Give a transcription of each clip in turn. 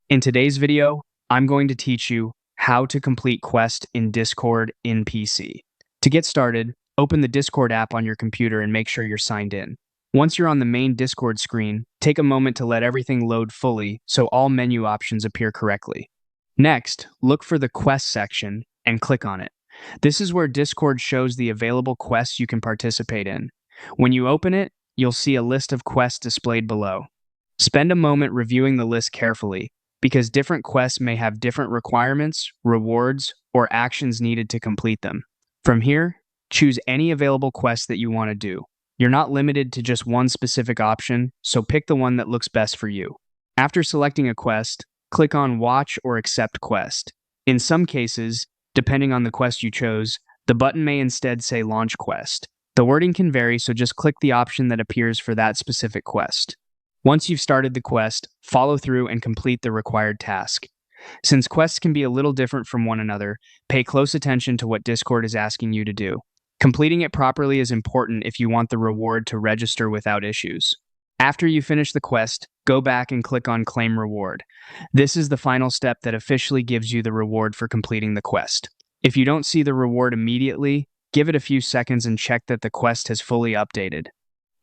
In today's video, I'm going to teach you how to complete Quest in Discord in PC. To get started, open the Discord app on your computer and make sure you're signed in. Once you're on the main Discord screen, take a moment to let everything load fully so all menu options appear correctly. Next, look for the Quest section and click on it. This is where Discord shows the available quests you can participate in. When you open it, you'll see a list of quests displayed below. Spend a moment reviewing the list carefully, because different quests may have different requirements, rewards, or actions needed to complete them. From here, choose any available quest that you want to do. You're not limited to just one specific option, so pick the one that looks best for you. After selecting a quest, click on Watch or Accept Quest. In some cases, depending on the quest you chose, the button may instead say Launch Quest. The wording can vary, so just click the option that appears for that specific quest. Once you've started the quest, follow through and complete the required task. Since quests can be a little different from one another, pay close attention to what Discord is asking you to do. Completing it properly is important if you want the reward to register without issues. After you finish the quest, go back and click on Claim Reward. This is the final step that officially gives you the reward for completing the quest. If you don't see the reward immediately, give it a few seconds and check that the quest has fully updated.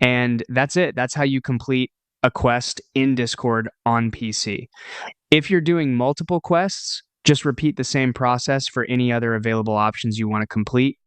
And that's it. That's how you complete a quest in Discord on PC. If you're doing multiple quests, just repeat the same process for any other available options you want to complete,